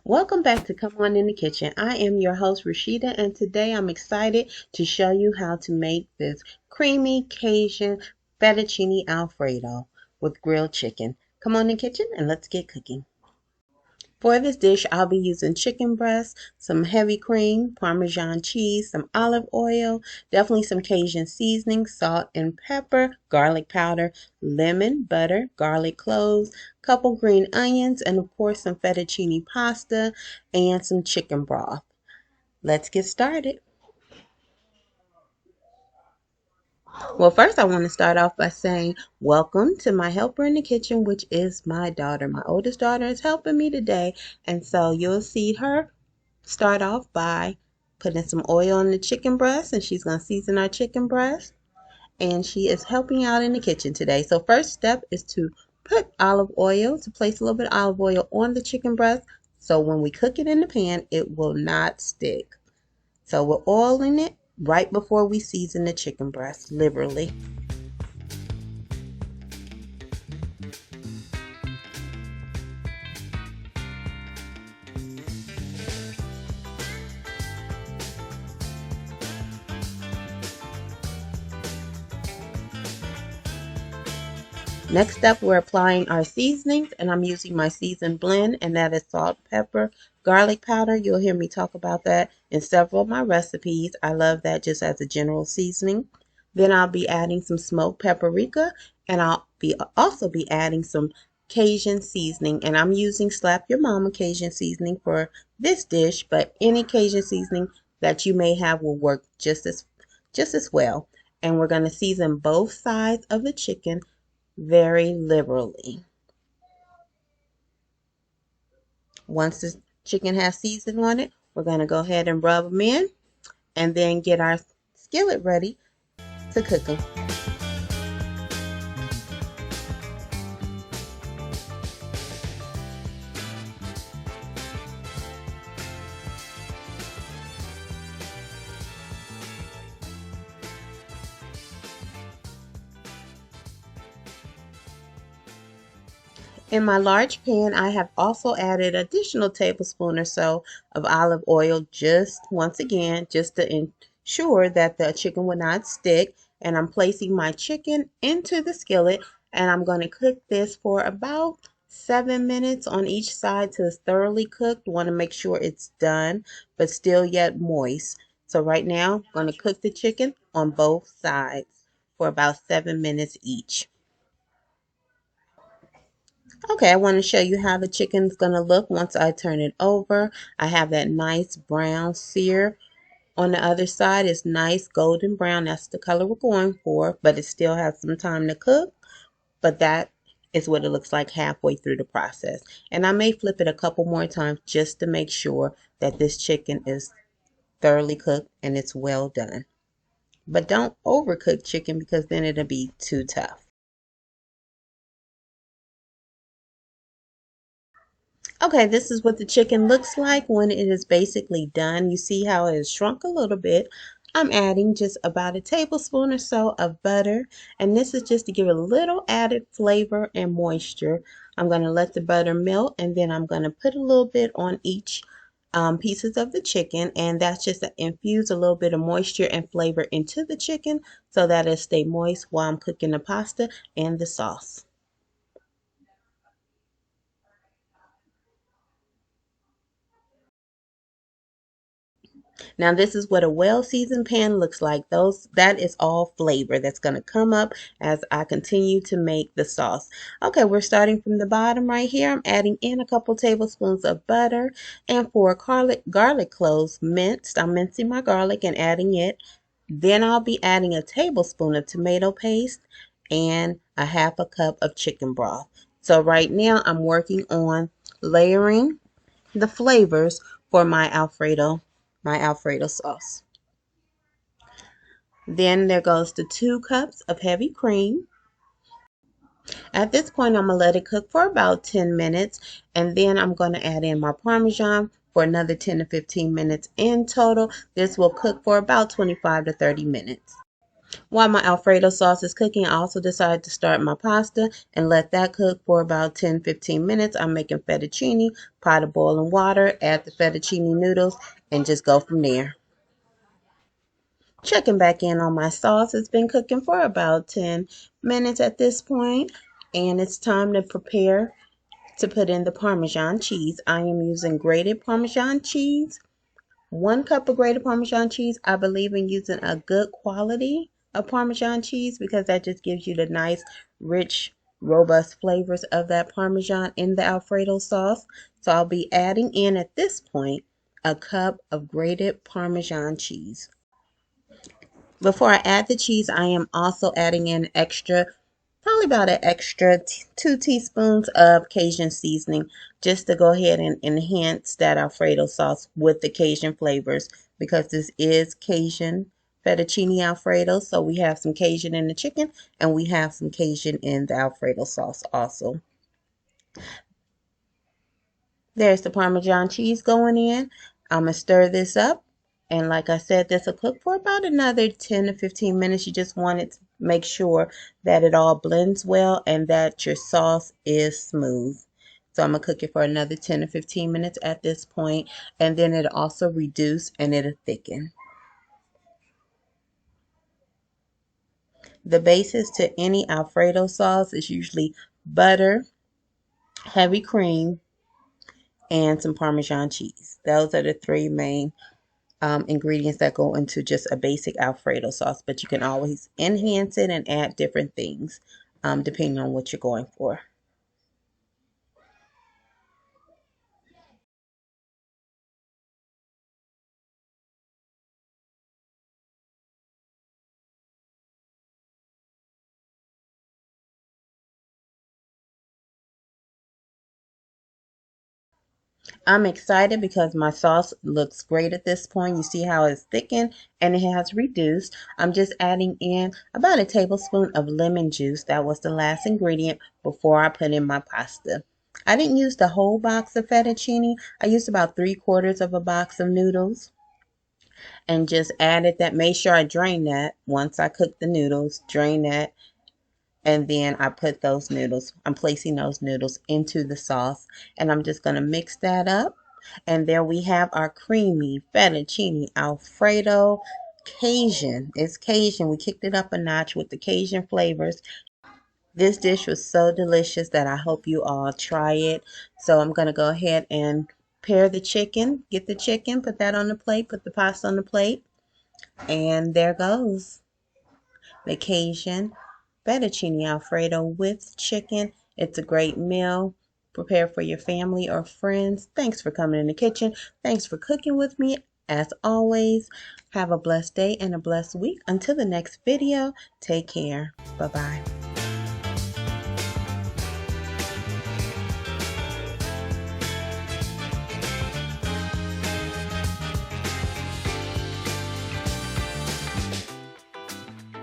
Welcome back to Come On in the Kitchen. I am your host Rashida, and today I'm excited to show you how to make this creamy Cajun fettuccine Alfredo with grilled chicken. Come on in the kitchen and let's get cooking. For this dish, I'll be using chicken breast, some heavy cream, Parmesan cheese, some olive oil, definitely some Cajun seasoning, salt and pepper, garlic powder, lemon, butter, garlic cloves, couple green onions, and of course some fettuccine pasta and some chicken broth. Let's get started. Well, first I want to start off by saying welcome to my helper in the kitchen, which is my daughter. My oldest daughter is helping me today, and so you'll see her start off by putting some oil on the chicken breast, and she's going to season our chicken breast, and she is helping out in the kitchen today. So first step is to put place a little bit of olive oil on the chicken breast, so when we cook it in the pan it will not stick. So we're oiling it right before we season the chicken breast liberally. Next up, we're applying our seasonings, and I'm using my seasoned blend, and that is salt, pepper, garlic powder. You'll hear me talk about that in several of my recipes. I love that just as a general seasoning. Then I'll be adding some smoked paprika, and also be adding some Cajun seasoning, and I'm using Slap Your Mama Cajun seasoning for this dish, but any Cajun seasoning that you may have will work just as well. And we're going to season both sides of the chicken very liberally. Once the chicken has season on it, we're going to go ahead and rub them in and then get our skillet ready to cook them. In my large pan, I have also added an additional tablespoon or so of olive oil, just once again, just to ensure that the chicken will not stick. And I'm placing my chicken into the skillet, and I'm going to cook this for about 7 minutes on each side till it's thoroughly cooked. Want to make sure it's done, but still yet moist. So right now, I'm going to cook the chicken on both sides for about 7 minutes each. Okay, I want to show you how the chicken's going to look once I turn it over. I have that nice brown sear on the other side. It's nice golden brown. That's the color we're going for, but it still has some time to cook. But that is what it looks like halfway through the process. And I may flip it a couple more times just to make sure that this chicken is thoroughly cooked and it's well done. But don't overcook chicken because then it'll be too tough. Okay, this is what the chicken looks like when it is basically done. You see how it has shrunk a little bit. I'm adding just about a tablespoon or so of butter, and this is just to give it a little added flavor and moisture. I'm going to let the butter melt, and then I'm going to put a little bit on each pieces of the chicken, and that's just to infuse a little bit of moisture and flavor into the chicken so that it stay moist while I'm cooking the pasta and the sauce. Now this is what a well-seasoned pan looks like. That is all flavor that's going to come up as I continue to make the sauce. Okay, we're starting from the bottom right here. I'm adding in a couple tablespoons of butter, and for garlic cloves minced, I'm mincing my garlic and adding it. Then I'll be adding a tablespoon of tomato paste and a half a cup of chicken broth. So right now I'm working on layering the flavors for my Alfredo sauce. Then there goes the 2 cups of heavy cream. At this point, I'm going to let it cook for about 10 minutes, and then I'm going to add in my Parmesan for another 10 to 15 minutes in total. This will cook for about 25 to 30 minutes. While my Alfredo sauce is cooking, I also decided to start my pasta and let that cook for about 10-15 minutes. I'm making fettuccine, pot of boiling water, add the fettuccine noodles, and just go from there. Checking back in on my sauce. It's been cooking for about 10 minutes at this point, and it's time to prepare to put in the Parmesan cheese. I am using grated Parmesan cheese. 1 cup of grated Parmesan cheese. I believe in using a good quality of Parmesan cheese because that just gives you the nice, rich, robust flavors of that Parmesan in the Alfredo sauce. So I'll be adding in at this point 1 cup of grated Parmesan cheese. Before I add the cheese, I am also adding in probably about an extra 2 teaspoons of Cajun seasoning just to go ahead and enhance that Alfredo sauce with the Cajun flavors because this is Cajun fettuccine Alfredo. So we have some Cajun in the chicken and we have some Cajun in the Alfredo sauce also. There's the Parmesan cheese going in. I'm going to stir this up. And like I said, this will cook for about another 10 to 15 minutes. You just want it to make sure that it all blends well and that your sauce is smooth. So I'm going to cook it for another 10 to 15 minutes at this point. And then it'll also reduce and it'll thicken. The basis to any Alfredo sauce is usually butter, heavy cream, and some Parmesan cheese. Those are the 3 main ingredients that go into just a basic Alfredo sauce, but you can always enhance it and add different things depending on what you're going for. I'm excited because my sauce looks great at this point. You see how it's thickened and it has reduced. I'm just adding in about a tablespoon of lemon juice. That was the last ingredient before I put in my pasta. I didn't use the whole box of fettuccine. I used about 3/4 of a box of noodles and just added that. Made sure I drained that once I cooked the noodles, drain that, and then I put those noodles, I'm placing those noodles into the sauce, and I'm just going to mix that up. And there we have our creamy fettuccine Alfredo Cajun. It's Cajun. We kicked it up a notch with the Cajun flavors. This dish was so delicious that I hope you all try it. So I'm going to go ahead and pair the chicken, get the chicken, put that on the plate, put the pasta on the plate, and there goes the Cajun fettuccine Alfredo with chicken. It's a great meal. Prepare for your family or friends. Thanks for coming in the kitchen. Thanks for cooking with me. As always, have a blessed day and a blessed week. Until the next video, take care. Bye-bye.